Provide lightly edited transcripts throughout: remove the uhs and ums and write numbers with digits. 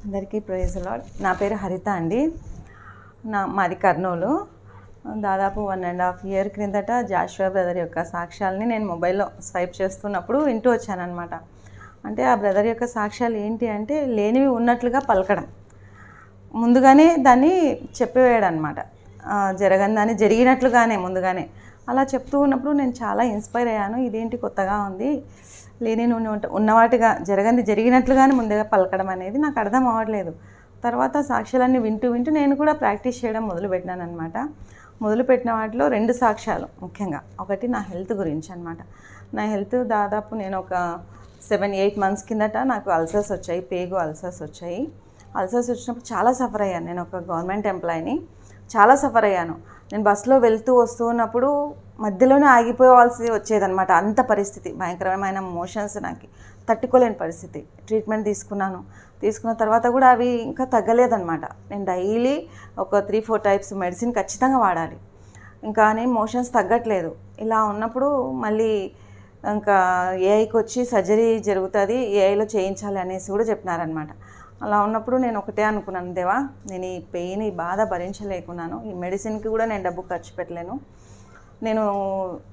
అందరికీ praise lord. నా పేరు హరిత అండి. మాది కర్నూలు. దాదాపు 1.5 year క్రిందట జాషువా బ్రదర్ యొక్క సాక్ష్యాలని నేను మొబైల్లో స్వైప్ చేస్తున్నప్పుడు వింటూ వచ్చానన్నమాట. అంటే ఆ బ్రదర్ యొక్క సాక్ష్యాలు ఏంటి అంటే లేనివి ఉన్నట్లుగా పలకడం, ముందుగానే దాన్ని చెప్పేవాడు అనమాట. జరగని దాన్ని జరిగినట్లుగానే ముందుగానే అలా చెప్తూ ఉన్నప్పుడు నేను చాలా ఇన్స్పైర్ అయ్యాను. ఇదేంటి కొత్తగా ఉంది, లేని ఉన్నవాటిగా జరగంది జరిగినట్లుగానే ముందుగా పలకడం అనేది నాకు అర్థం అవ్వట్లేదు. తర్వాత సాక్ష్యాలన్నీ వింటూ నేను కూడా ప్రాక్టీస్ చేయడం మొదలుపెట్టినాను అనమాట. మొదలుపెట్టిన వాటిలో 2 సాక్ష్యాలు ముఖ్యంగా. ఒకటి నా హెల్త్ గురించి అనమాట. నా హెల్త్ దాదాపు నేను ఒక 7-8 months కిందట నాకు అల్సర్స్ వచ్చాయి, పేగు అల్సర్స్ వచ్చాయి. అల్సర్స్ వచ్చినప్పుడు చాలా సఫర్ అయ్యాను. నేను ఒక గవర్నమెంట్ ఎంప్లాయీని, చాలా సఫర్ అయ్యాను. నేను బస్సులో వెళ్తూ వస్తూ ఉన్నప్పుడు మధ్యలోనే ఆగిపోవాల్సి వచ్చేదనమాట. అంత పరిస్థితి, భయంకరమైన మోషన్స్, నాకు తట్టుకోలేని పరిస్థితి. ట్రీట్మెంట్ తీసుకున్న తర్వాత కూడా అవి ఇంకా తగ్గలేదన్నమాట. నేను డైలీ ఒక 3-4 types మెడిసిన్ ఖచ్చితంగా వాడాలి, ఇంకా మోషన్స్ తగ్గట్లేదు. ఇలా ఉన్నప్పుడు మళ్ళీ ఇంకా ఏఐకి వచ్చి సర్జరీ జరుగుతుంది, ఏఐలో చేయించాలి అనేసి కూడా చెప్పినారనమాట. అలా ఉన్నప్పుడు నేను ఒకటే అనుకున్నాను, దేవా నేను ఈ పెయిన్, ఈ బాధ భరించలేకున్నాను, ఈ మెడిసిన్కి కూడా నేను డబ్బు ఖర్చు పెట్టలేను. నేను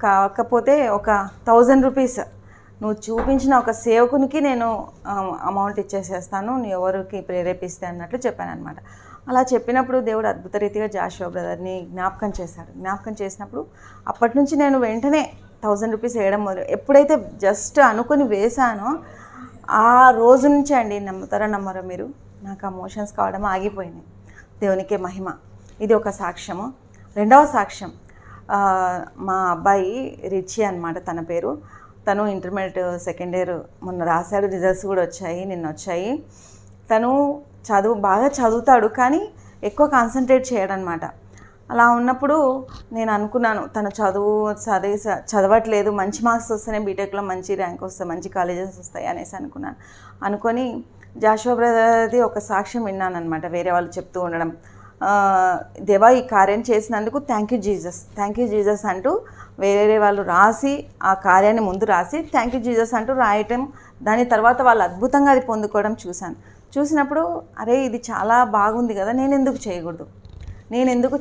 కాకపోతే ఒక 1000 rupees నువ్వు చూపించిన ఒక సేవకునికి నేను అమౌంట్ ఇచ్చేసేస్తాను, నీ ఎవరికి ప్రేరేపిస్తే అన్నట్లు చెప్పాను అనమాట. అలా చెప్పినప్పుడు దేవుడు అద్భుత రీతిగా జాషువా బ్రదర్ని జ్ఞాపకం చేశాడు. జ్ఞాపకం చేసినప్పుడు అప్పటి నుంచి నేను వెంటనే 1000 rupees వేయడం మొదలు. ఎప్పుడైతే జస్ట్ అనుకుని వేశానో ఆ రోజు నుంచి అండి, నమ్ముతారో నమ్మరో మీరు, నాకు ఆ మోషన్స్ కావడం ఆగిపోయినాయి. దేవునికే మహిమ. ఇది ఒక సాక్ష్యము. రెండవ సాక్ష్యం, మా అబ్బాయి రిచి అనమాట తన పేరు. తను ఇంటర్మీడియట్ 2nd year మొన్న రాశాడు, రిజల్ట్స్ కూడా వచ్చాయి, నిన్న వచ్చాయి. తను బాగా చదువుతాడు, కానీ ఎక్కువ కాన్సన్ట్రేట్ చేయడనమాట. అలా ఉన్నప్పుడు నేను అనుకున్నాను, తను చదవట్లేదు, మంచి మార్క్స్ వస్తేనే బీటెక్లో మంచి ర్యాంక్ వస్తాయి, మంచి కాలేజెస్ వస్తాయి అనేసి అనుకొని జాషువా బ్రదర్ది ఒక సాక్ష్యం విన్నాను అనమాట. వేరే వాళ్ళు చెప్తూ ఉండడం, దేవా ఈ కార్యం చేసినందుకు థ్యాంక్ యూ జీసస్ అంటూ వేరే వాళ్ళు రాసి, ఆ కార్యాన్ని ముందు రాసి థ్యాంక్ యూ జీసస్ అంటూ రాయటం, దాని తర్వాత వాళ్ళు అద్భుతంగా అది పొందుకోవడం చూసినప్పుడు అరే ఇది చాలా బాగుంది కదా, నేను ఎందుకు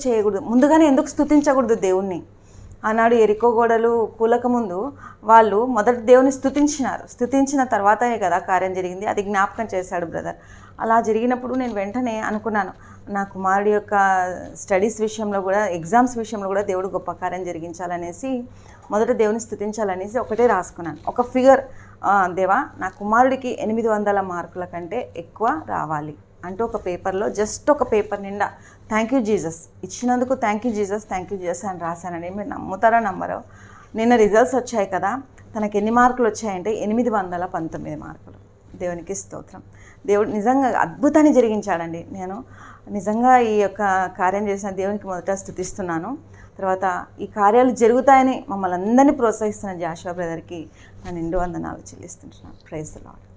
చేయకూడదు, ముందుగానే ఎందుకు స్తుతించకూడదు దేవుణ్ణి. ఆనాడు ఎరికో గోడలు కూలక ముందు వాళ్ళు మొదటి దేవుని స్తుతించిన తర్వాతనే కదా కార్యం జరిగింది. అది జ్ఞాపకం చేశాడు బ్రదర్. అలా జరిగినప్పుడు నేను వెంటనే అనుకున్నాను, నా కుమారుడి యొక్క స్టడీస్ విషయంలో కూడా, ఎగ్జామ్స్ విషయంలో కూడా దేవుడు గొప్ప కార్యం జరిగించాలనేసి, మొదట దేవుని స్తుతించాలనేసి ఒకటే రాసుకున్నాను, ఒక ఫిగర్, దేవా నా కుమారుడికి 800 మార్కుల కంటే ఎక్కువ రావాలి అంటూ ఒక పేపర్లో, జస్ట్ ఒక పేపర్ నిండా థ్యాంక్ యూ జీసస్ ఇచ్చినందుకు థ్యాంక్ యూ జీసస్ అని రాశానండి. మీరు నమ్ముతారా నమ్మరో, నిన్న రిజల్ట్స్ వచ్చాయి కదా, తనకి ఎన్ని మార్కులు వచ్చాయంటే 819 మార్కులు. దేవునికి స్తోత్రం. దేవుడు నిజంగా అద్భుతాన్ని జరిగించాడండి. నేను నిజంగా ఈ యొక్క కార్యం చేసిన దేవునికి మొదట స్తుతిస్తున్నాను. తర్వాత ఈ కార్యాలు జరుగుతాయని మమ్మల్ని అందరినీ ప్రోత్సహిస్తున్న జాషువా బ్రదర్కి నా నిండు వందనాలు చెల్లిస్తున్నాను. Praise the lord.